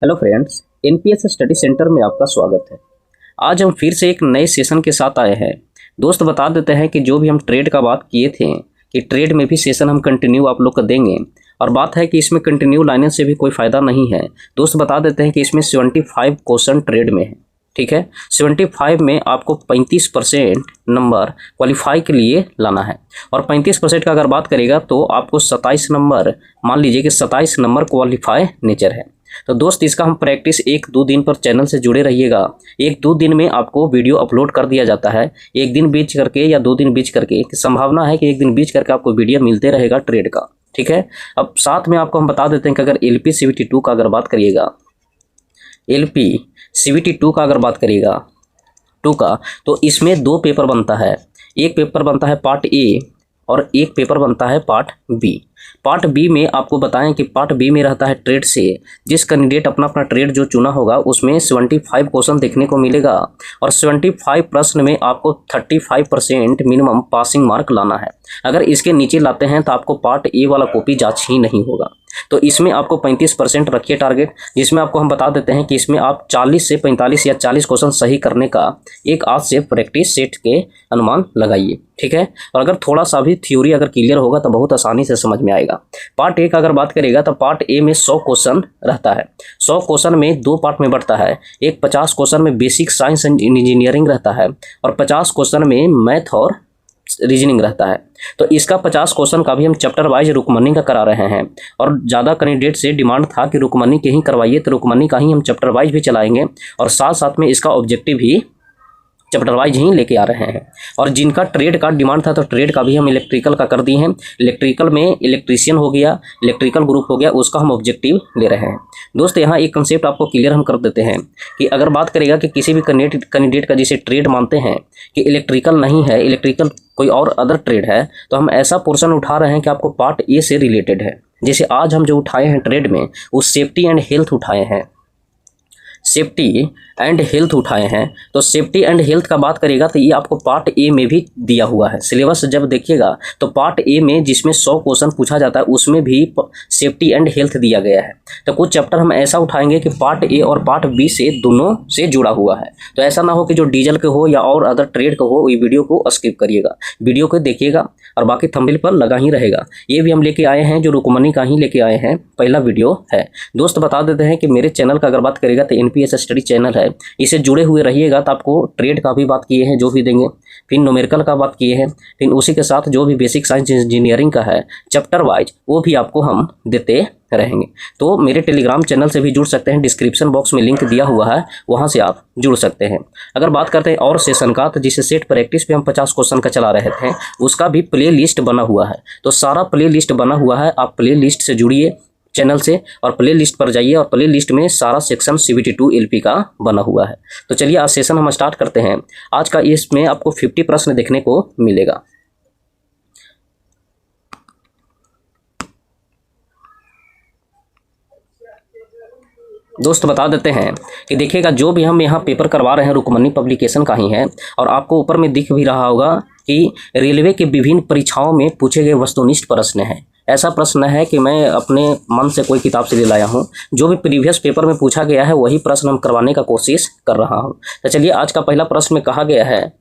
Hello friends, NPS study centre में आपका स्वागत है। आज हम फिर से एक नए सेशन के साथ आए हैं। दोस्त बता देते हैं कि जो भी हम ट्रेड का बात किए थे कि ट्रेड में भी सेशन हम कंटिन्यू आप लोग को देंगे, और बात है कि इसमें कंटिन्यू लाने से भी कोई फ़ायदा नहीं है। दोस्त बता देते हैं कि इसमें 75 क्वेश्चन ट्रेड में है, ठीक है। 75 में आपको 35% नंबर क्वालिफाई के लिए लाना है, और 35% का अगर बात करेगा तो आपको 27 नंबर, मान लीजिए कि 27 नंबर क्वालिफाई नेचर है। तो दोस्त इसका हम प्रैक्टिस 1-2 दिन पर चैनल से जुड़े रहिएगा। 1-2 दिन में आपको वीडियो अपलोड कर दिया जाता है, एक दिन बीच करके या 2 दिन बीच करके, संभावना है कि एक दिन बीच करके आपको वीडियो मिलते रहेगा ट्रेड का, ठीक है। अब साथ में आपको हम बता देते हैं कि अगर एलपी सीवीटी 2 का अगर बात करिएगा, एलपी सीवीटी 2 का अगर बात करिएगा तो इसमें 2 पेपर बनता है। एक पेपर बनता है पार्ट ए और एक पेपर बनता है पार्ट बी। पार्ट बी में आपको बताएं कि पार्ट बी में रहता है ट्रेड से। जिस कैंडिडेट अपना अपना ट्रेड जो चुना होगा उसमें 75 क्वेश्चन देखने को मिलेगा, और 75 प्रश्न में आपको 35% मिनिमम पासिंग मार्क लाना है। अगर इसके नीचे लाते हैं तो आपको पार्ट ए वाला कॉपी जांच ही नहीं होगा। तो इसमें आपको 35% रखिए टारगेट, जिसमें आपको हम बता देते हैं कि इसमें आप 40 से 45 या 40 क्वेश्चन सही करने का एक आज से प्रैक्टिस सेट के अनुमान लगाइए, ठीक है। और अगर थोड़ा सा भी थ्योरी अगर क्लियर होगा तो बहुत आसानी से समझ में आएगा। पार्ट ए का अगर बात करेगा तो पार्ट ए में 100 क्वेश्चन रहता है। 100 क्वेश्चन में 2 पार्ट में बढ़ता है। एक 50 क्वेश्चन में बेसिक साइंस एंड इंजीनियरिंग रहता है, और 50 क्वेश्चन में मैथ और रीजनिंग रहता है। तो इसका 50 क्वेश्चन का भी हम चैप्टर वाइज रुकमनी का करा रहे हैं, और ज़्यादा कैंडिडेट से डिमांड था कि रुकमनी के ही करवाइए, तो रुकमनी का ही हम चैप्टर वाइज भी चलाएंगे, और साथ साथ में इसका ऑब्जेक्टिव भी चैप्टर वाइज ही लेके आ रहे हैं। और जिनका ट्रेड का डिमांड था तो ट्रेड का भी हम इलेक्ट्रिकल का कर दिए हैं। इलेक्ट्रिकल में इलेक्ट्रीशियन हो गया, इलेक्ट्रिकल ग्रुप हो गया, उसका हम ऑब्जेक्टिव ले रहे हैं। दोस्त यहाँ एक कंसेप्ट आपको क्लियर हम कर देते हैं कि अगर बात करेगा कि किसी भी कैंडिडेट का जिसे ट्रेड मानते हैं कि इलेक्ट्रिकल नहीं है, इलेक्ट्रिकल कोई और अदर ट्रेड है, तो हम ऐसा पोर्शन उठा रहे हैं कि आपको पार्ट ए से रिलेटेड है। जैसे आज हम जो उठाए हैं ट्रेड में, वो सेफ्टी एंड हेल्थ उठाए हैं, सेफ्टी एंड हेल्थ उठाए हैं। तो सेफ्टी एंड हेल्थ का बात करेगा तो ये आपको पार्ट ए में भी दिया हुआ है। सिलेबस जब देखिएगा तो पार्ट ए में जिसमें 100 क्वेश्चन पूछा जाता है उसमें भी सेफ्टी एंड हेल्थ दिया गया है। तो कुछ चैप्टर हम ऐसा उठाएंगे कि पार्ट ए और पार्ट बी से दोनों से जुड़ा हुआ है। तो ऐसा ना हो कि जो डीजल के हो या और अदर ट्रेड का हो, ये वीडियो को स्किप करिएगा, वीडियो को देखिएगा, और बाकी थंबनेल पर लगा ही रहेगा। ये भी हम लेके आए हैं, जो रुकमनी का ही लेके आए हैं, पहला वीडियो है। दोस्त बता देते हैं कि मेरे चैनल का अगर बात करेगा तो एनपीएस स्टडी चैनल है, इसे जुड़े हुए रहिएगा। तो आपको ट्रेड का भी बात किए हैं जो भी देंगे, फिर न्यूमेरिकल का बात किए हैं, फिर उसी के साथ जो भी बेसिक साइंस इंजीनियरिंग का है चैप्टर वाइज वो भी आपको हम देते रहेंगे। तो मेरे टेलीग्राम चैनल से भी जुड़ सकते हैं, डिस्क्रिप्शन बॉक्स में लिंक दिया हुआ है, वहां से आप जुड़ सकते हैं। अगर बात करते हैं और सेशन का, तो जिसे सेट प्रैक्टिस पे हम 50 क्वेश्चन का चला रहे थे, उसका भी प्ले लिस्ट बना हुआ है। तो सारा प्ले लिस्ट बना हुआ है, आप प्ले लिस्ट से जुड़िए चैनल से, और प्ले लिस्ट पर जाइए, और प्ले लिस्ट में सारा सेक्शन सीवीटी 2 एलपी का बना हुआ है। तो चलिए आज सेशन हम स्टार्ट करते हैं। आज का इसमें आपको 50 प्रश्न देखने को मिलेगा। दोस्त बता देते हैं कि देखिएगा, जो भी हम यहाँ पेपर करवा रहे हैं रुकमनी पब्लिकेशन का ही है, और आपको ऊपर में दिख भी रहा होगा कि रेलवे के विभिन्न परीक्षाओं में पूछे गए वस्तुनिष्ठ प्रश्न हैं। ऐसा प्रश्न है कि मैं अपने मन से कोई किताब से ले लाया हूँ, जो भी प्रीवियस पेपर में पूछा गया है वही प्रश्न हम करवाने का कोशिश कर रहा हूँ। तो चलिए आज का पहला प्रश्न में कहा गया है,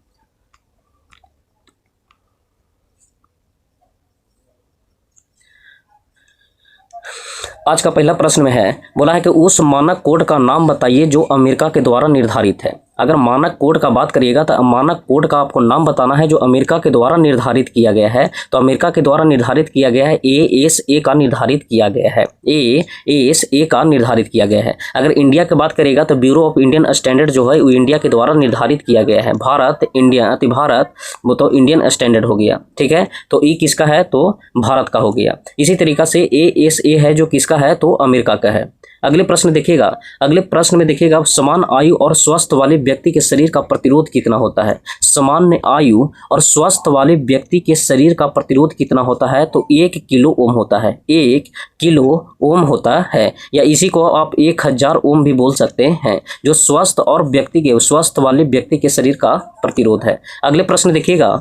आज का पहला प्रश्न में है, बोला है कि उस मानक कोड का नाम बताइए जो अमेरिका के द्वारा निर्धारित है। अगर मानक कोड का बात करिएगा तो मानक कोड का आपको नाम बताना है जो अमेरिका के द्वारा निर्धारित किया गया है। तो अमेरिका के द्वारा निर्धारित किया गया है ASA का निर्धारित किया गया है, ASA का निर्धारित किया गया है। अगर इंडिया की बात करेगा तो ब्यूरो ऑफ इंडियन स्टैंडर्ड जो है वो इंडिया के द्वारा निर्धारित किया गया है। भारत वो तो इंडियन स्टैंडर्ड हो गया, ठीक है। तो ई किसका है, तो भारत का हो गया। इसी तरीका से ASA है जो किसका है, तो अमेरिका का है। अगले प्रश्न देखिएगा, अगले प्रश्न में देखिएगा, समान आयु और स्वस्थ वाले व्यक्ति के शरीर का प्रतिरोध कितना होता है। सामान्य आयु और स्वस्थ वाले व्यक्ति के शरीर का प्रतिरोध कितना होता है, तो 1 किलो ओम होता है, 1 किलो ओम होता है, या इसी को आप 1000 ओम भी बोल सकते हैं, जो स्वस्थ वाले व्यक्ति के शरीर का प्रतिरोध है। अगले प्रश्न देखिएगा,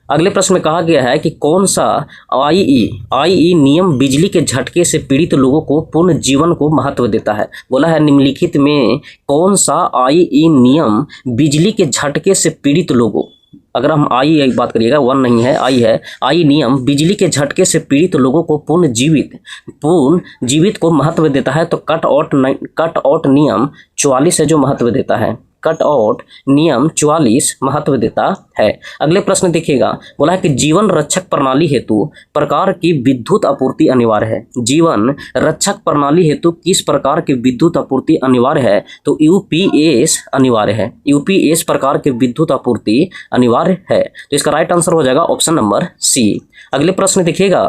अगले प्रश्न में कहा गया है कि कौन सा आईई नियम बिजली के झटके से पीड़ित लोगों को पूर्ण जीवन को महत्व देता है। बोला है निम्नलिखित में कौन सा आईई नियम बिजली के झटके से पीड़ित लोगों, अगर हम आई बात करिएगा, वन नहीं है, आई है, आई नियम बिजली के झटके से पीड़ित लोगों को पूर्ण जीवित को महत्व देता है। तो कट आउट नियम 44 है जो महत्व देता है। कट आउट नियम 44 महत्व देता है। अगले प्रश्न देखिएगा, बोला है कि जीवन रक्षक प्रणाली हेतु प्रकार की विद्युत आपूर्ति अनिवार्य है। जीवन रक्षक प्रणाली हेतु किस प्रकार की विद्युत आपूर्ति अनिवार्य है? तो यूपीएस अनिवार्य है। यूपीएस प्रकार की विद्युत आपूर्ति अनिवार्य है। तो इसका राइट आंसर हो जाएगा ऑप्शन नंबर सी। अगले प्रश्न देखिएगा,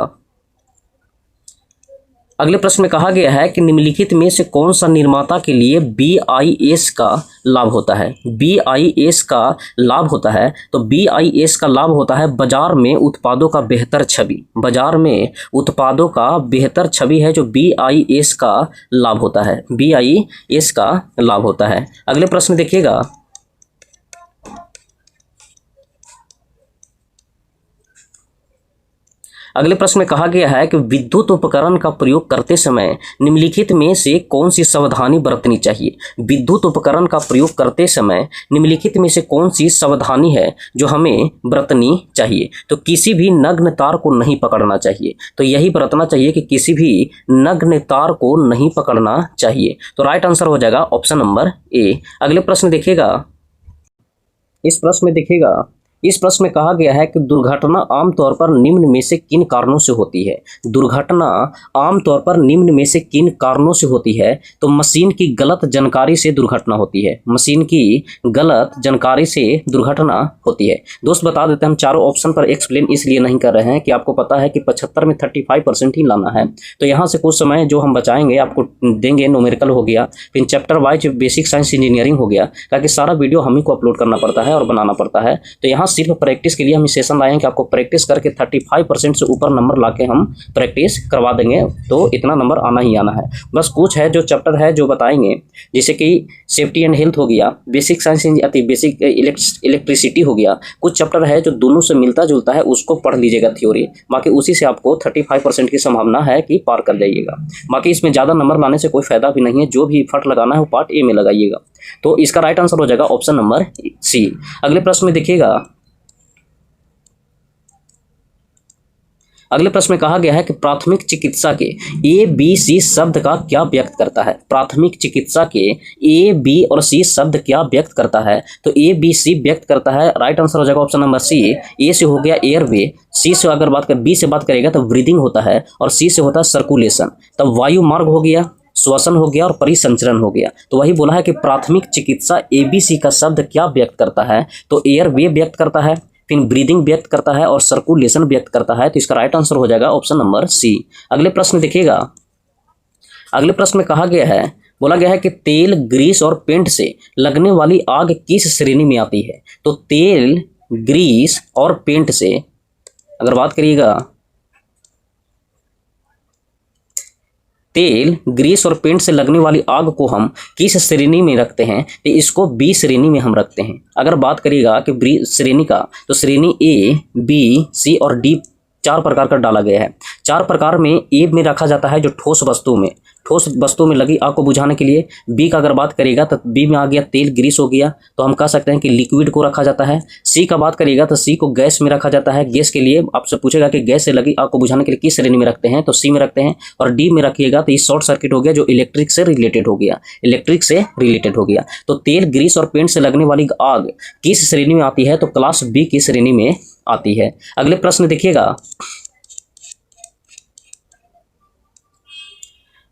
अगले प्रश्न में कहा गया है कि निम्नलिखित में से कौन सा निर्माता के लिए बीआईएस का लाभ होता है? बीआईएस का लाभ होता है, तो बीआईएस का लाभ होता है बाजार में उत्पादों का बेहतर छवि। बाजार में उत्पादों का बेहतर छवि है जो बीआईएस का लाभ होता है। बीआईएस का लाभ होता है। अगले प्रश्न देखिएगा, अगले प्रश्न में कहा गया है कि विद्युत उपकरण का प्रयोग करते समय निम्नलिखित में से कौन सी सावधानी बरतनी चाहिए? विद्युत उपकरण का प्रयोग करते समय निम्नलिखित में से कौन सी सावधानी है जो हमें बरतनी चाहिए? तो किसी भी नग्न तार को नहीं पकड़ना चाहिए। तो यही बरतना चाहिए कि किसी भी नग्न तार को नहीं पकड़ना चाहिए। तो राइट आंसर हो जाएगा ऑप्शन नंबर ए। अगले प्रश्न देखिएगा, इस प्रश्न में कहा गया है कि दुर्घटना आमतौर पर निम्न में से किन कारणों से होती है? दुर्घटना आमतौर पर निम्न में से किन कारणों से होती है? तो मशीन की गलत जानकारी से दुर्घटना होती है। मशीन की गलत जानकारी से दुर्घटना होती है। दोस्त बता देते हैं, हम चारों ऑप्शन पर एक्सप्लेन इसलिए नहीं कर रहे हैं कि आपको पता है कि 75 में 35% ही लाना है। तो यहाँ से कुछ समय जो हम बचाएंगे आपको देंगे। न्यूमेरिकल हो गया, फिर chapter wise basic science engineering हो गया, ताकि सारा वीडियो हम ही को अपलोड करना पड़ता है और बनाना पड़ता है। तो यहाँ सिर्फ प्रैक्टिस के लिए हम सेशन लाए हैं कि आपको प्रैक्टिस करके 35% से ऊपर नंबर लाके हम प्रैक्टिस करवा देंगे। तो इतना नंबर आना ही आना है। बस कुछ है जो चैप्टर है जो बताएंगे, जैसे कि सेफ्टी एंड हेल्थ हो गया, बेसिक साइंस बेसिक इलेक्ट्रिसिटी हो गया। कुछ चैप्टर है जो दोनों से मिलता जुलता है, उसको पढ़ लीजिएगा थ्योरी। बाकी उसी से आपको 35% की संभावना है कि पार कर जाइएगा। बाकी इसमें ज़्यादा नंबर लाने से कोई फायदा भी नहीं है। जो भी फट लगाना है वो पार्ट ए में लगाइएगा। तो इसका राइट आंसर हो जाएगा ऑप्शन नंबर सी। अगले प्रश्न में देखिएगा, अगले प्रश्न में कहा गया है कि प्राथमिक चिकित्सा के ABC शब्द का क्या व्यक्त करता है? प्राथमिक चिकित्सा के A, B और C शब्द क्या व्यक्त करता है? तो ABC व्यक्त करता है। राइट आंसर हो जाएगा ऑप्शन नंबर सी। A से हो गया एयरवे, C से अगर बात कर B से बात करेगा तो ब्रीदिंग होता है, और C से होता है सर्कुलेशन। तब वायु मार्ग हो गया, श्वसन हो गया और परिसंचरण हो गया। तो वही बोला है कि प्राथमिक चिकित्सा ABC का शब्द क्या व्यक्त करता है? तो एयरवे व्यक्त करता है, फिर ब्रीदिंग व्यक्त करता है और सर्कुलेशन व्यक्त करता है। तो इसका राइट आंसर हो जाएगा ऑप्शन नंबर सी। अगले प्रश्न देखिएगा, अगले प्रश्न में कहा गया है, बोला गया है कि तेल, ग्रीस और पेंट से लगने वाली आग किस श्रेणी में आती है? तो तेल, ग्रीस और पेंट से अगर बात करिएगा, तेल, ग्रीस और पेंट से लगने वाली आग को हम किस श्रेणी में रखते हैं? तो इसको बी श्रेणी में हम रखते हैं। अगर बात करिएगा कि श्रेणी का, तो श्रेणी ए, बी, सी और डी 4 प्रकार का डाला गया है। 4 प्रकार में ए में रखा जाता है जो ठोस वस्तु में लगी आग को बुझाने के लिए। बी का अगर बात करिएगा तो बी में आ गया तेल, ग्रीस हो गया, तो हम कह सकते हैं कि लिक्विड को रखा जाता है। सी का बात करिएगा तो सी को गैस में रखा जाता है। गैस के लिए आपसे पूछेगा कि गैस से लगी आग को बुझाने के लिए किस श्रेणी में रखते हैं? तो सी में रखते हैं। और डी में रखिएगा तो ये शॉर्ट सर्किट हो गया जो इलेक्ट्रिक से रिलेटेड हो गया। तो तेल, ग्रीस और पेंट से लगने वाली आग किस श्रेणी में आती है? तो क्लास बी की श्रेणी में आती है। अगले प्रश्न देखिएगा,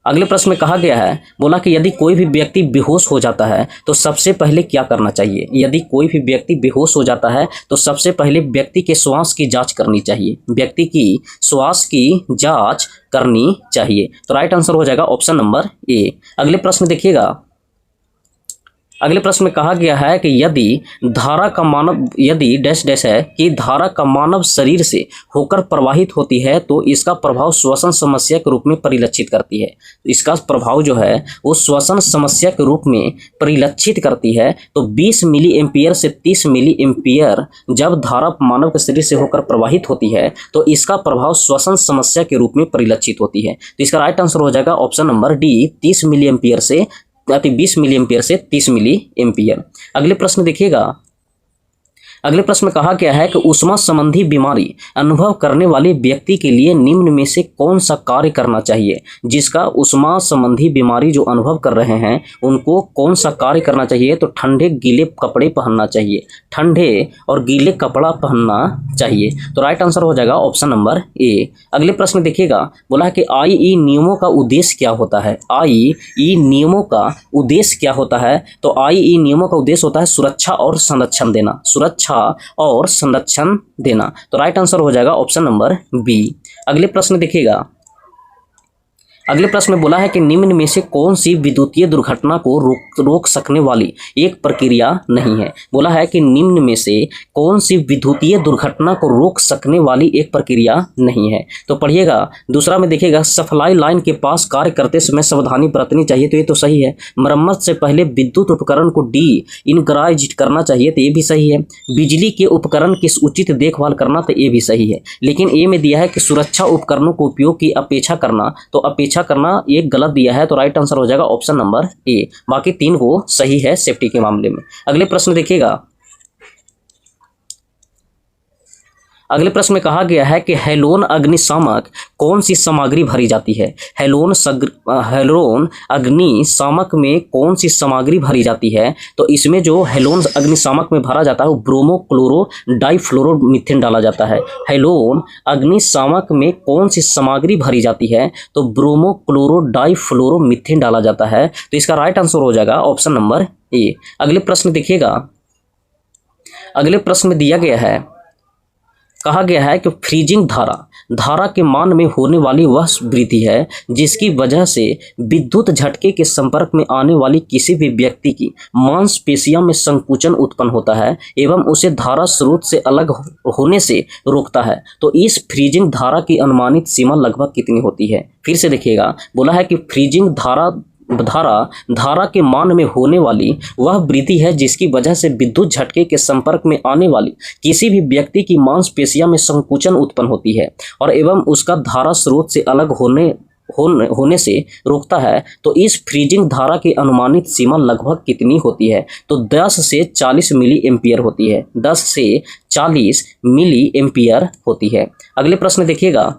अगले प्रश्न में कहा गया है, बोला कि यदि कोई भी व्यक्ति बेहोश हो जाता है तो सबसे पहले क्या करना चाहिए? यदि कोई भी व्यक्ति बेहोश हो जाता है तो सबसे पहले व्यक्ति के श्वास की जांच करनी चाहिए। व्यक्ति की श्वास की जांच करनी चाहिए। तो राइट आंसर हो जाएगा ऑप्शन नंबर ए। अगले प्रश्न देखिएगा, अगले प्रश्न में कहा गया है कि यदि डैश डैश है कि धारा का मानव शरीर से होकर प्रवाहित होती है तो इसका प्रभाव श्वसन समस्या के रूप में परिलक्षित करती है। तो इसका प्रभाव जो है वो श्वसन समस्या के रूप में परिलक्षित करती है। तो 20 मिली एम्पियर से 30 मिली एम्पियर जब धारा मानव के शरीर से होकर प्रवाहित होती है तो इसका प्रभाव श्वसन समस्या के रूप में परिलक्षित होती है। तो इसका राइट आंसर हो जाएगा option number D, 30 milliampere से 20 मिली एम्पियर से 30 मिली एम्पियर। अगले प्रश्न देखिएगा। अगले प्रश्न में कहा गया है कि ऊष्मा संबंधी बीमारी अनुभव करने वाले व्यक्ति के लिए निम्न में से कौन सा कार्य करना चाहिए। जिसका ऊष्मा संबंधी बीमारी जो अनुभव कर रहे हैं उनको कौन सा कार्य करना चाहिए। तो ठंडे गीले कपड़े पहनना चाहिए, ठंडे और गीले कपड़ा पहनना चाहिए। तो राइट आंसर हो जाएगा ऑप्शन नंबर ए। अगले प्रश्न देखिएगा, बोला है कि IE नियमों का उद्देश्य क्या होता है। IE नियमों का उद्देश्य क्या होता है। तो IE नियमों का उद्देश्य होता है सुरक्षा और संरक्षण देना, सुरक्षा और संरक्षण देना। तो राइट आंसर हो जाएगा ऑप्शन नंबर बी। अगले प्रश्न देखिएगा। अगले प्रश्न में बोला है कि निम्न में से कौन सी विद्युतीय दुर्घटना को रोक सकने वाली एक प्रक्रिया नहीं है। बोला है कि निम्न में से कौन सी विद्युतीय दुर्घटना को रोक सकने वाली एक प्रक्रिया नहीं है। तो पढ़िएगा। दूसरा में देखिएगा, सप्लाई लाइन के पास कार्य करते समय सावधानी बरतनी चाहिए। तो ये तो सही है। मरम्मत से पहले विद्युत उपकरण को इनकराइज करना चाहिए। तो ये भी सही है। बिजली के उपकरण की उचित देखभाल करना, तो ये भी सही है। लेकिन ए में दिया है कि सुरक्षा उपकरणों को उपयोग की अपेक्षा करना, तो अपेक्षा करना ये गलत दिया है। तो राइट आंसर हो जाएगा ऑप्शन नंबर ए। बाकी तीन को सही है सेफ्टी के मामले में। अगले प्रश्न देखिएगा। अगले प्रश्न में कहा गया है कि हेलोन अग्निशामक कौन सी सामग्री भरी जाती है। हेलोन अग्निशामक में कौन सी सामग्री भरी जाती है। तो इसमें जो हेलोन अग्निशामक में भरा जाता है वो ब्रोमो क्लोरो डाइफ्लोरोमीथेन डाला जाता है। हेलोन अग्निशामक में कौन सी सामग्री भरी जाती है। तो ब्रोमो क्लोरो डाइफ्लोरोमीथेन डाला जाता है। तो इसका राइट आंसर हो जाएगा ऑप्शन नंबर ए। अगले प्रश्न देखिएगा। अगले प्रश्न में दिया गया है, कहा गया है कि फ्रीजिंग धारा के मान में होने वाली वह वृद्धि है जिसकी वजह से विद्युत झटके के संपर्क में आने वाली किसी भी व्यक्ति की मांसपेशियों में संकुचन उत्पन्न होता है एवं उसे धारा स्रोत से अलग होने से रोकता है। तो इस फ्रीजिंग धारा की अनुमानित सीमा लगभग कितनी होती है। फिर से देखिएगा। बोला है कि फ्रीजिंग धारा के मान में होने वाली वह वृद्धि है जिसकी वजह से विद्युत झटके के संपर्क में आने वाली किसी भी व्यक्ति की मांसपेशियों में संकुचन उत्पन्न होती है और एवं उसका धारा स्रोत से अलग होने से रोकता है। तो इस फ्रीजिंग धारा की अनुमानित सीमा लगभग कितनी होती है। तो 10 से 40 मिली एम्पियर होती है। 10 से 40 मिली एम्पियर होती है। अगले प्रश्न देखिएगा।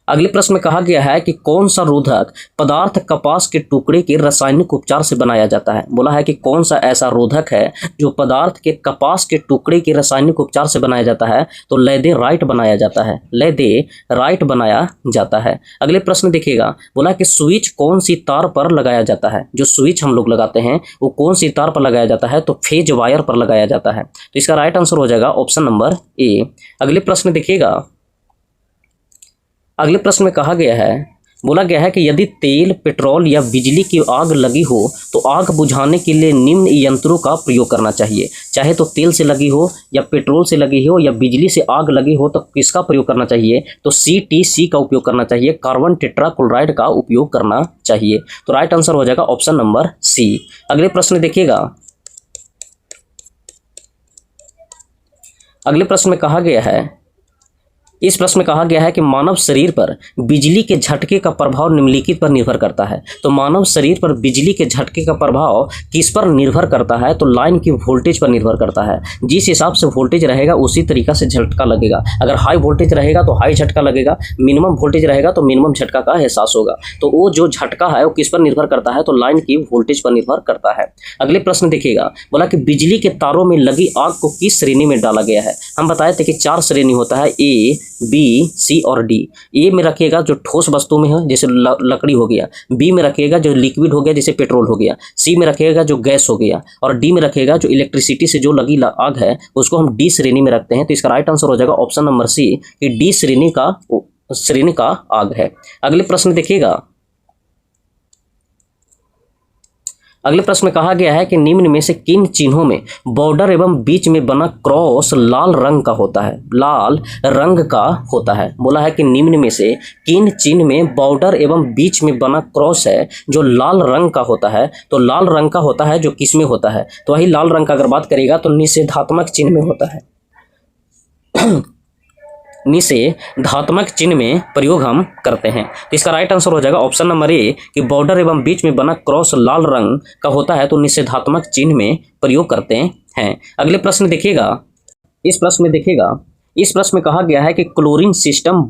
अगले प्रश्न में कहा गया है कि कौन सा रोधक पदार्थ कपास के टुकड़े के रासायनिक उपचार से बनाया जाता है। बोला है कि कौन सा ऐसा रोधक है जो पदार्थ के कपास के टुकड़े के रासायनिक उपचार से बनाया जाता है। तो लेदेराइट बनाया जाता है, लेदेराइट बनाया जाता है। अगले प्रश्न देखिएगा। बोला कि स्विच कौन सी तार पर लगाया जाता है। जो स्विच हम लोग लगाते हैं वो कौन सी तार पर लगाया जाता है। तो फेज वायर पर लगाया जाता है। तो इसका राइट आंसर हो जाएगा ऑप्शन नंबर ए। अगले प्रश्न देखिएगा। अगले प्रश्न में कहा गया है, बोला गया है कि यदि तेल, पेट्रोल या बिजली की आग लगी हो तो आग बुझाने के लिए निम्न यंत्रों का प्रयोग करना चाहिए। चाहे तो तेल से लगी हो या पेट्रोल से लगी हो या बिजली से आग लगी हो तो किसका प्रयोग करना चाहिए। तो CTC का उपयोग करना चाहिए, कार्बन टेट्राक्लोराइड का उपयोग करना चाहिए। तो राइट आंसर हो जाएगा ऑप्शन नंबर सी। अगले प्रश्न देखिएगा। अगले प्रश्न में कहा गया है, इस प्रश्न में कहा गया है कि मानव शरीर पर बिजली के झटके का प्रभाव निम्नलिखित पर निर्भर करता है। तो मानव शरीर पर बिजली के झटके का प्रभाव किस पर निर्भर करता है। तो लाइन की वोल्टेज पर निर्भर करता है। जिस हिसाब से वोल्टेज रहेगा उसी तरीका से झटका लगेगा। अगर हाई वोल्टेज रहेगा तो हाई झटका लगेगा, मिनिमम वोल्टेज रहेगा तो मिनिमम झटका का एहसास होगा। तो वो जो झटका है वो किस पर निर्भर करता है। तो लाइन की वोल्टेज पर निर्भर करता है। अगले प्रश्न देखिएगा। बोला कि बिजली के तारों में लगी आग को किस श्रेणी में डाला गया है। हम बताए थे कि 4 श्रेणी होता है, A, B, C और D। ए में रखिएगा जो ठोस वस्तु में है जैसे लकड़ी हो गया, बी में रखिएगा जो लिक्विड हो गया जैसे पेट्रोल हो गया, सी में रखिएगा जो गैस हो गया और डी में रखिएगा जो इलेक्ट्रिसिटी से जो लगी आग है उसको हम डी श्रेणी में रखते हैं। तो इसका राइट आंसर हो जाएगा ऑप्शन नंबर सी कि डी श्रेणी का आग है। अगले प्रश्न देखिएगा। अगले प्रश्न में कहा गया है कि निम्न में से किन चिन्हों में बॉर्डर एवं बीच में बना क्रॉस लाल रंग का होता है, लाल रंग का होता है। बोला है कि निम्न में से किन चिन्ह में बॉर्डर एवं बीच में बना क्रॉस है जो लाल रंग का होता है। तो लाल रंग का होता है जो किस में होता है, तो वही लाल रंग का अगर बात करेगा तो निषेधात्मक चिन्ह में होता है। निषेधात्मक चिन्ह में प्रयोग हम करते हैं। तो इसका राइट आंसर हो जाएगा ऑप्शन नंबर ए कि बॉर्डर एवं बीच में बना क्रॉस लाल रंग का होता है तो निषेधात्मक चिन्ह में प्रयोग करते हैं। अगले प्रश्न देखिएगा, इस प्रश्न में कहा गया है कि क्लोरीन सिस्टम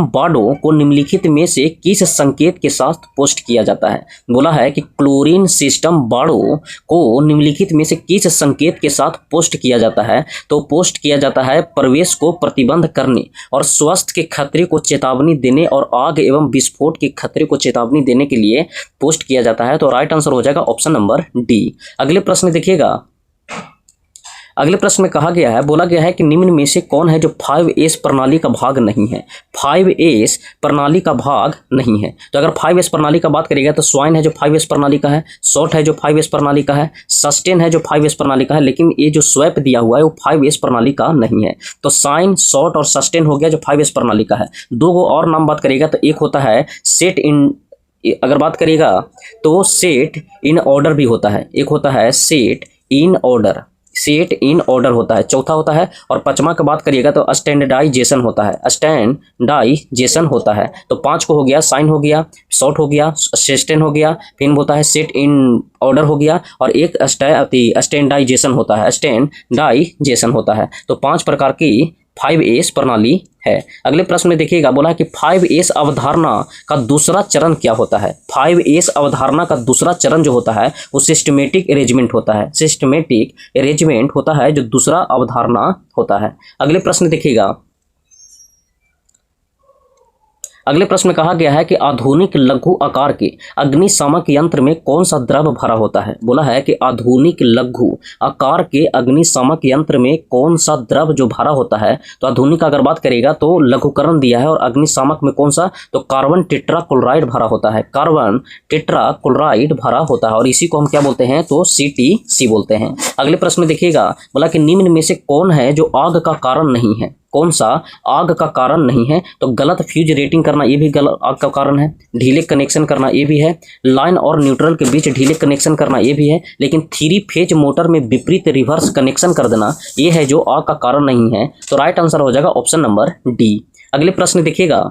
बाडो को निम्नलिखित में से किस संकेत के साथ पोस्ट किया जाता है। बोला है कि क्लोरीन सिस्टम बाडो को निम्नलिखित में से किस संकेत के साथ पोस्ट किया जाता है। तो पोस्ट किया जाता है प्रवेश को प्रतिबंध करने और स्वास्थ्य के खतरे को चेतावनी देने और आग एवं विस्फोट के खतरे को चेतावनी देने के लिए पोस्ट किया जाता है। तो राइट आंसर हो जाएगा ऑप्शन नंबर डी। अगले प्रश्न देखिएगा, अगले प्रश्न में कहा गया है, बोला गया है कि निम्न में से कौन है जो 5S प्रणाली का भाग नहीं है। 5S प्रणाली का भाग नहीं है। तो अगर 5S प्रणाली का बात करेगा तो स्वाइन है जो 5S प्रणाली का है, शॉर्ट है जो 5S प्रणाली का है, सस्टेन है जो 5S प्रणाली का है, लेकिन ये जो स्वैप दिया हुआ है वो 5S प्रणाली का नहीं है। तो साइन, शॉर्ट और सस्टेन हो गया जो 5S प्रणाली का है। दो को और नाम बात करेगा तो एक होता है सेट इन, अगर बात करिएगा तो सेट इन ऑर्डर भी होता है, एक होता है set in order, set in order होता है, चौथा होता है। और पांचवा की बात करिएगा तो स्टैंडर्डाइजेशन होता है, स्टैंडर्डाइजेशन होता है। तो 5 को हो गया, साइन हो गया, शॉर्ट हो गया, सस्टेन हो गया, फिर होता है सेट इन ऑर्डर हो गया और एक स्टैंडर्डाइजेशन होता है, स्टैंडर्डाइजेशन होता है। तो 5 प्रकार की 5S प्रणाली है। अगले प्रश्न में देखिएगा, बोला कि 5S अवधारणा का दूसरा चरण क्या होता है। 5S अवधारणा का दूसरा चरण जो होता है वो सिस्टमेटिक अरेंजमेंट होता है, सिस्टमेटिक अरेंजमेंट होता है जो दूसरा अवधारणा होता है। अगले प्रश्न देखिएगा, अगले प्रश्न में कहा गया है कि आधुनिक लघु आकार के अग्निशामक यंत्र में कौन सा द्रव भरा होता है। बोला है कि आधुनिक लघु आकार के अग्निशामक यंत्र में कौन सा द्रव जो भरा होता है। तो आधुनिक अगर बात करेगा तो लघुकरण दिया है और अग्निशामक में कौन सा, तो कार्बन टेट्राक्लोराइड भरा होता है, कार्बन टेट्राक्लोराइड भरा होता है और इसी को हम क्या बोलते हैं, तो CTC बोलते हैं। अगले प्रश्न में देखिएगा, बोला कि निम्न में से कौन है जो आग का कारण नहीं है। कौन सा आग का कारण नहीं है, तो गलत फ्यूज रेटिंग करना ये भी गलत आग का कारण है, ढीले कनेक्शन करना ये भी है, लाइन और न्यूट्रल के बीच ढीले कनेक्शन करना ये भी है, लेकिन 3 फेज मोटर में विपरीत रिवर्स कनेक्शन कर देना ये है जो आग का कारण नहीं है। तो राइट आंसर हो जाएगा ऑप्शन नंबर डी। अगले प्रश्न देखिएगा,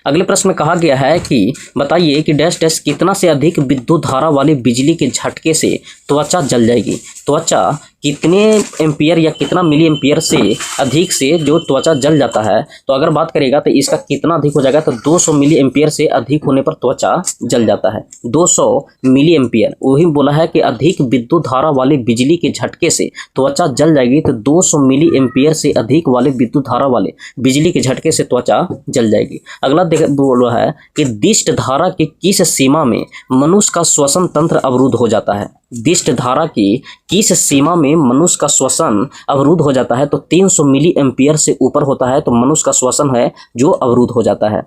अगले प्रश्न में कहा गया है कि बताइए कि डैश डैश कितना से अधिक विद्युत धारा वाली बिजली के झटके से त्वचा जल जाएगी। त्वचा कितने एम्पियर या कितना मिली एम्पियर से अधिक से जो त्वचा जल जाता है। तो अगर बात करेगा तो इसका कितना अधिक हो जाएगा, तो 200 मिली एम्पियर से अधिक होने पर त्वचा जल जाता है। 200 मिली एम्पियर, वही बोला है कि अधिक विद्युत धारा वाली बिजली के झटके से त्वचा जल जाएगी। तो 200 मिली एम्पियर से अधिक वाले विद्युत धारा वाले बिजली के झटके से त्वचा जल जाएगी। अगला बोला है कि दिष्ट धारा की किस सीमा में मनुष्य का श्वसन तंत्र अवरुद्ध हो जाता है। दिष्ट धारा की किस सीमा में मनुष्य का श्वसन अवरुद्ध हो जाता है। तो 300 मिली एम्पियर से ऊपर होता है तो मनुष्य का श्वसन है जो अवरुद्ध हो जाता है।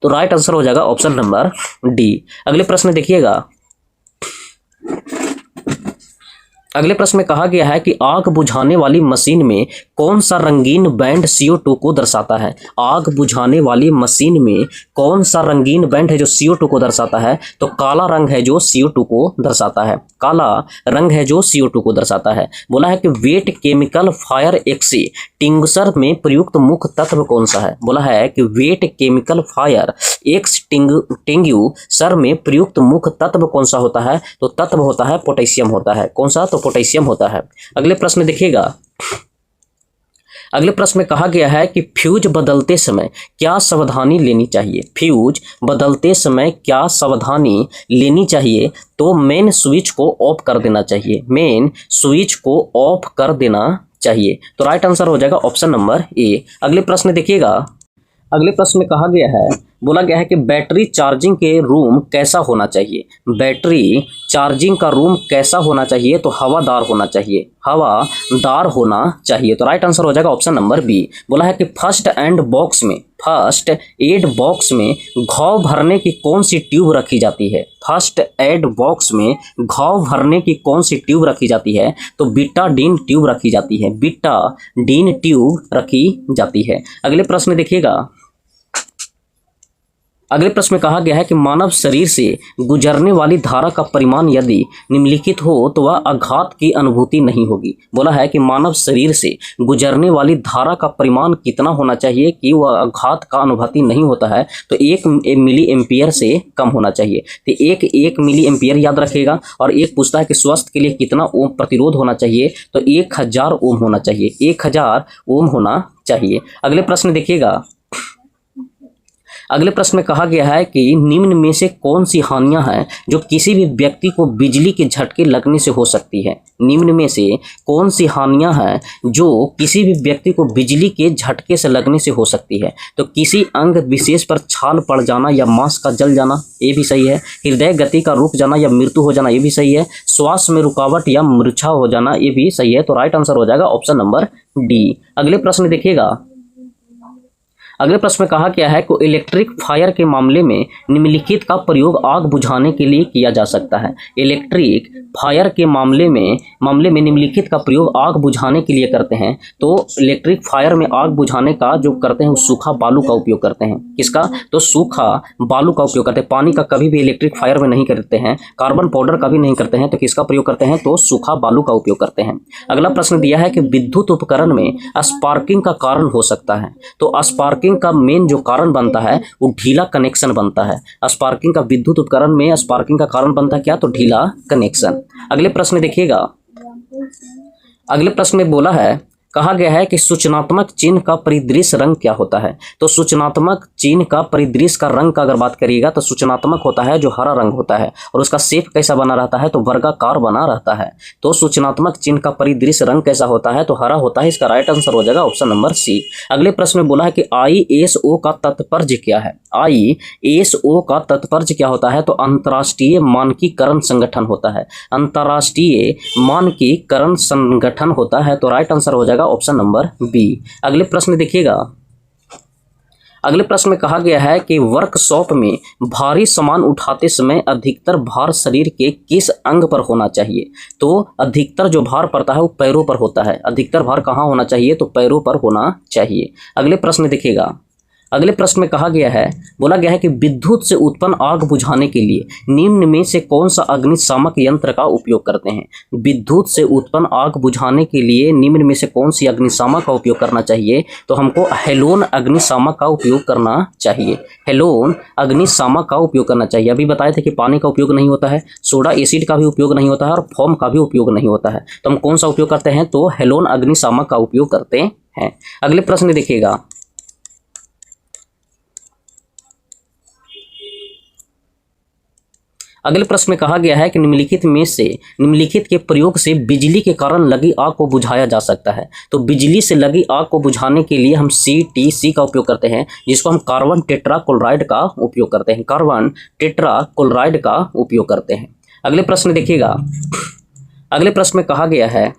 तो राइट आंसर हो जाएगा ऑप्शन नंबर डी। अगले प्रश्न देखिएगा, अगले प्रश्न में कहा गया है कि आग बुझाने वाली मशीन में कौन सा रंगीन बैंड CO2 को दर्शाता है। आग बुझाने वाली मशीन में कौन सा रंगीन बैंड है जो CO2 को दर्शाता है। तो काला रंग है जो CO2 को दर्शाता है, काला रंग है जो CO2 को दर्शाता है। बोला है कि वेट केमिकल फायर एक्सटिंग्विशर में प्रयुक्त मुख्य तत्व कौन सा है। बोला है कि वेट केमिकल फायर एक्सटिंग्विशर में प्रयुक्त मुख्य तत्व कौन सा होता है। तो तत्व होता है पोटेशियम होता है। कौन सा, तो पोटेशियम होता है। अगले प्रश्न देखिएगा, अगले प्रश्न में कहा गया है कि फ्यूज बदलते समय क्या सावधानी लेनी चाहिए। फ्यूज बदलते समय क्या सावधानी लेनी चाहिए। तो मेन स्विच को ऑफ कर देना चाहिए, मेन स्विच को ऑफ कर देना चाहिए। तो राइट आंसर हो जाएगा ऑप्शन नंबर ए। अगले प्रश्न देखिएगा, अगले प्रश्न में कहा गया है, बोला गया है कि बैटरी चार्जिंग के रूम कैसा होना चाहिए। बैटरी चार्जिंग का रूम कैसा होना चाहिए, तो हवादार होना चाहिए, हवादार होना चाहिए। तो राइट आंसर हो जाएगा ऑप्शन नंबर बी। बोला है कि फर्स्ट एड बॉक्स में घाव भरने की कौन सी ट्यूब रखी जाती है। फर्स्ट एड बॉक्स में घाव भरने की कौन सी ट्यूब रखी जाती है, तो बीटाडीन ट्यूब रखी जाती है, बीटाडीन ट्यूब रखी जाती है। अगले प्रश्न देखिएगा। अगले प्रश्न में कहा गया है कि मानव शरीर से गुजरने वाली धारा का परिमाण यदि निम्नलिखित हो तो वह आघात की अनुभूति नहीं होगी। बोला है कि मानव शरीर से गुजरने वाली धारा का परिमाण कितना होना चाहिए कि वह आघात का अनुभूति नहीं होता है, तो 1 मिली एम्पियर से कम होना चाहिए। तो 1 मिली एम्पियर याद रखेगा। और एक पूछता है कि स्वास्थ्य के लिए कितना ओम प्रतिरोध होना चाहिए, तो 1000 ओम होना चाहिए, 1000 ओम होना चाहिए। अगले प्रश्न देखिएगा। अगले प्रश्न में कहा गया है कि निम्न में से कौन सी हानियां हैं जो किसी भी व्यक्ति को बिजली के झटके लगने से हो सकती है। निम्न में से कौन सी हानियां हैं जो किसी भी व्यक्ति को बिजली के झटके से लगने से हो सकती है, तो किसी अंग विशेष पर छाल पड़ जाना या मांस का जल जाना, ये भी सही है। हृदय गति का रुक जाना या मृत्यु हो जाना, ये भी सही है। श्वास में रुकावट या मूर्छा हो जाना, ये भी सही है। तो राइट आंसर हो जाएगा ऑप्शन नंबर डी। अगले प्रश्न देखिएगा। अगले प्रश्न में कहा गया है कि इलेक्ट्रिक फायर के मामले में निम्नलिखित का प्रयोग आग बुझाने के लिए किया जा सकता है। इलेक्ट्रिक फायर के मामले में निम्नलिखित का प्रयोग आग बुझाने के लिए करते हैं। तो इलेक्ट्रिक फायर में आग बुझाने का जो करते हैं वो सूखा बालू का उपयोग करते हैं। किसका? तो सूखा बालू का उपयोग करते हैं। पानी का कभी भी इलेक्ट्रिक फायर में नहीं करते हैं, कार्बन पाउडर का भी नहीं करते हैं। तो किसका प्रयोग करते हैं? तो सूखा बालू का उपयोग करते हैं। अगला प्रश्न दिया है कि विद्युत उपकरण में स्पार्किंग का कारण हो सकता है। तो स्पार्किंग का मेन जो कारण बनता है वो ढीला कनेक्शन बनता है। स्पार्किंग का विद्युत उपकरण में स्पार्किंग का कारण बनता है क्या? तो ढीला कनेक्शन। अगले प्रश्न देखिएगा। अगले प्रश्न में बोला है, कहा गया है कि सूचनात्मक चिन्ह का परिदृश्य रंग क्या होता है। तो सूचनात्मक चिन्ह का परिदृश्य का रंग का अगर बात करिएगा तो सूचनात्मक होता है जो हरा रंग होता है, और उसका शेप कैसा बना रहता है? तो वर्गाकार बना रहता है। तो सूचनात्मक चिन्ह का परिदृश्य रंग कैसा होता है? तो हरा होता है। इसका राइट आंसर हो जाएगा ऑप्शन नंबर सी। अगले प्रश्न में बोला है कि ISO का तात्पर्य क्या है। ISO का तात्पर्य क्या होता है? तो अंतर्राष्ट्रीय मानकीकरण संगठन होता है। अंतर्राष्ट्रीय मानकीकरण संगठन होता है। तो राइट आंसर हो जाएगा ऑप्शन नंबर बी। अगले प्रश्न देखिएगा। अगले प्रश्न में कहा गया है कि वर्कशॉप में भारी सामान उठाते समय अधिकतर भार शरीर के किस अंग पर होना चाहिए। तो अधिकतर जो भार पड़ता है वो पैरों पर होता है। अधिकतर भार कहाँ होना चाहिए? तो पैरों पर होना चाहिए। अगले प्रश्न देखिएगा। अगले प्रश्न में कहा गया है, बोला गया है कि विद्युत से उत्पन्न आग बुझाने के लिए निम्न में से कौन सा अग्निशामक यंत्र का उपयोग करते हैं। विद्युत से उत्पन्न आग बुझाने के लिए निम्न में से कौन सी अग्निशामक का उपयोग करना चाहिए? तो हमको हेलोन अग्निशामक का उपयोग करना चाहिए। हेलोन अग्निशामक का उपयोग करना चाहिए। अभी बताए थे कि पानी का उपयोग नहीं होता है, सोडा एसिड का भी उपयोग नहीं होता है, और फोम का भी उपयोग नहीं होता है। तो हम कौन सा उपयोग करते हैं? तो हेलोन अग्निशामक का उपयोग करते हैं। अगले प्रश्न देखिएगा। अगले प्रश्न में कहा गया है कि निम्नलिखित के प्रयोग से बिजली के कारण लगी आग को बुझाया जा सकता है। तो बिजली से लगी आग को बुझाने के लिए हम CTC का उपयोग करते हैं, जिसको हम कार्बन टेट्राक्लोराइड का उपयोग करते हैं। कार्बन टेट्राक्लोराइड का उपयोग करते हैं। अगले प्रश्न देखिएगा। अगले प्रश्न में कहा गया है,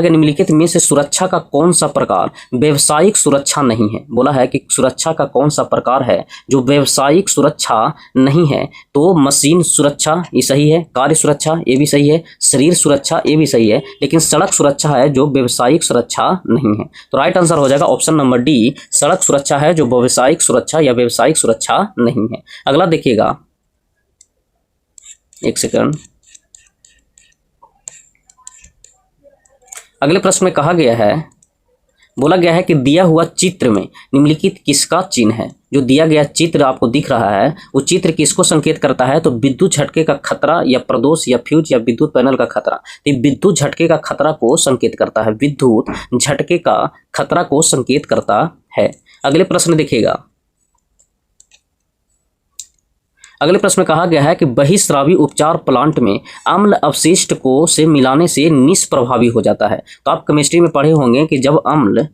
निम्नलिखित में से सुरक्षा का कौन सा प्रकार व्यावसायिक सुरक्षा नहीं है। बोला है कि सुरक्षा का कौन सा प्रकार है जो व्यावसायिक सुरक्षा नहीं है। तो मशीन सुरक्षा ये सही है, कार्य सुरक्षा ये भी सही है, शरीर सुरक्षा ये भी सही है, लेकिन सड़क सुरक्षा है जो व्यावसायिक सुरक्षा नहीं है। तो राइट आंसर हो जाएगा ऑप्शन नंबर डी। सड़क सुरक्षा है जो व्यावसायिक सुरक्षा या व्यावसायिक सुरक्षा नहीं है। अगला देखिएगा, एक सेकंड। अगले प्रश्न में कहा गया है, बोला गया है कि दिया हुआ चित्र में निम्नलिखित किसका चिन्ह है। जो दिया गया चित्र आपको दिख रहा है वो चित्र किसको संकेत करता है? तो विद्युत झटके का खतरा या प्रदोष या फ्यूज या विद्युत पैनल का खतरा। तो विद्युत झटके का खतरा को संकेत करता है। विद्युत झटके का खतरा को संकेत करता है। अगले प्रश्न देखिएगा। अगले प्रश्न में कहा गया है कि बहिस्रावी उपचार प्लांट में अम्ल अपशिष्ट को से मिलाने से निष्प्रभावी हो जाता है। तो आप केमिस्ट्री में पढ़े होंगे कि जब अम्ल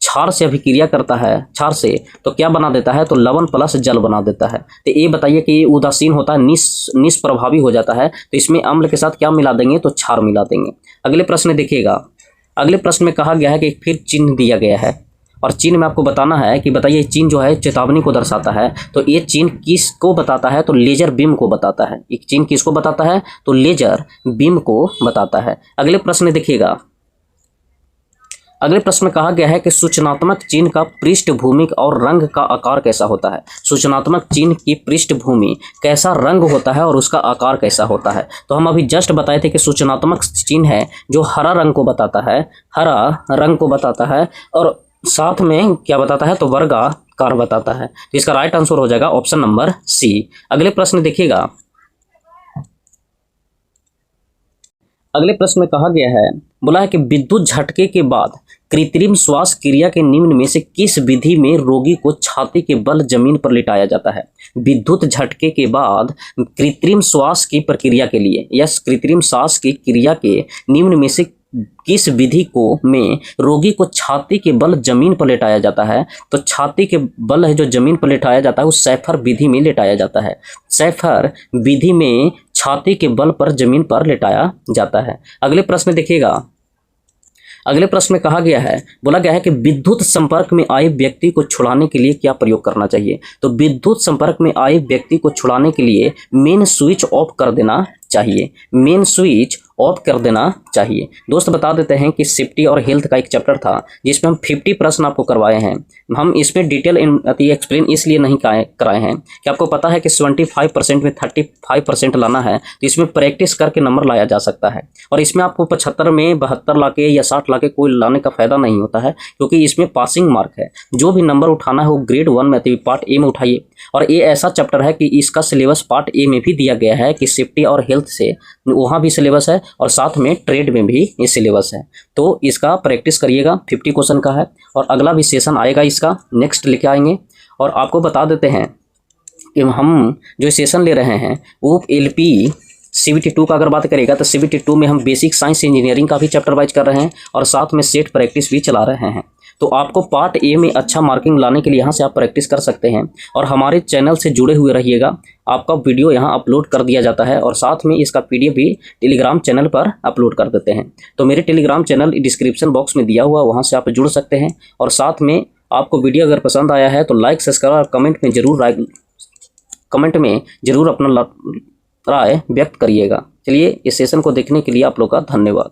क्षार से अभिक्रिया करता है, क्षार से, तो क्या बना देता है, तो लवण प्लस जल बना देता है। तो ये बताइए कि ये उदासीन होता है, निष्प्रभावी हो जाता है, तो इसमें अम्ल के साथ क्या मिला देंगे, तो क्षार मिला देंगे। अगले प्रश्न देखिएगा, अगले प्रश्न में कहा गया है कि फिर चिन्ह दिया गया है और चिन्ह में आपको बताना है कि बताइए चिन्ह जो है चेतावनी को दर्शाता है, तो ये चिन्ह किसको बताता है, तो लेजर बीम को बताता है। एक चिन्ह किसको बताता है, तो लेजर बीम को बताता है। अगले प्रश्न देखिएगा, अगले प्रश्न में कहा गया है कि सूचनात्मक चिन्ह का पृष्ठभूमि और रंग का आकार कैसा होता है। सूचनात्मक चिन्ह की पृष्ठभूमि कैसा रंग होता है और उसका आकार कैसा होता है। तो हम अभी जस्ट बताए थे कि सूचनात्मक चिन्ह है जो हरा रंग को बताता है, हरा रंग को बताता है और साथ में क्या बताता है, तो वर्गाकार बताता है। तो इसका राइट आंसर हो जाएगा ऑप्शन नंबर सी। अगले प्रश्न देखिएगा, अगले प्रश्न में कहा गया है, बोला है कि विद्युत झटके के बाद कृत्रिम श्वास क्रिया के निम्न में से किस विधि में रोगी को छाती के बल जमीन पर लिटाया जाता है। विद्युत झटके के बाद कृत्रिम श्वास की प्रक्रिया के लिए या कृत्रिम श्वास की क्रिया के निम्न में से किस विधि को में रोगी को छाती के बल जमीन पर लेटाया जाता है। तो छाती के बल है जो जमीन पर लेटाया जाता है उस सैफर विधि में लेटाया जाता है। सैफर विधि में छाती के बल पर जमीन पर लेटाया जाता है। अगले प्रश्न देखिएगा, अगले प्रश्न में कहा गया है, बोला गया है कि विद्युत संपर्क में आए व्यक्ति को छुड़ाने के लिए क्या प्रयोग करना चाहिए। तो विद्युत संपर्क में आए व्यक्ति को छुड़ाने के लिए मेन स्विच ऑफ कर देना चाहिए, मेन स्विच ऑफ कर देना चाहिए। दोस्त बता देते हैं कि सेफ्टी और हेल्थ का एक चैप्टर था जिसमें हम 50 प्रश्न आपको करवाए हैं। हम इसमें डिटेल एक्सप्लेन इसलिए नहीं कराए हैं कि आपको पता है कि 75% में 35% लाना है, तो इसमें प्रैक्टिस करके नंबर लाया जा सकता है। और इसमें आपको 75 में 72 लाके या 60 लाके कोई लाने का फायदा नहीं होता है, क्योंकि इसमें पासिंग मार्क है। जो भी नंबर उठाना है वो ग्रेड 1 में पार्ट ए में उठाइए। और ये ऐसा चैप्टर है कि इसका सिलेबस पार्ट ए में भी दिया गया है कि सेफ्टी और हेल्थ से वहाँ भी सिलेबस है और साथ में ट्रेड में भी ये सिलेबस है। तो इसका प्रैक्टिस करिएगा, 50 क्वेश्चन का है और अगला भी सेशन आएगा इसका नेक्स्ट लेके आएंगे। और आपको बता देते हैं कि हम जो सेशन ले रहे हैं वो LP CBT 2 का अगर बात करेगा तो CBT 2 में हम बेसिक साइंस इंजीनियरिंग का भी चैप्टर वाइज कर रहे हैं और साथ में सेट प्रैक्टिस भी चला रहे हैं। तो आपको पार्ट ए में अच्छा मार्किंग लाने के लिए यहाँ से आप प्रैक्टिस कर सकते हैं और हमारे चैनल से जुड़े हुए रहिएगा। आपका वीडियो यहाँ अपलोड कर दिया जाता है और साथ में इसका PDF भी टेलीग्राम चैनल पर अपलोड कर देते हैं। तो मेरे टेलीग्राम चैनल डिस्क्रिप्शन बॉक्स में दिया हुआ, वहाँ से आप जुड़ सकते हैं। और साथ में आपको वीडियो अगर पसंद आया है तो लाइक सब्सक्राइब और कमेंट में जरूर अपना राय व्यक्त करिएगा। चलिए इस सेशन को देखने के लिए आप लोग का धन्यवाद।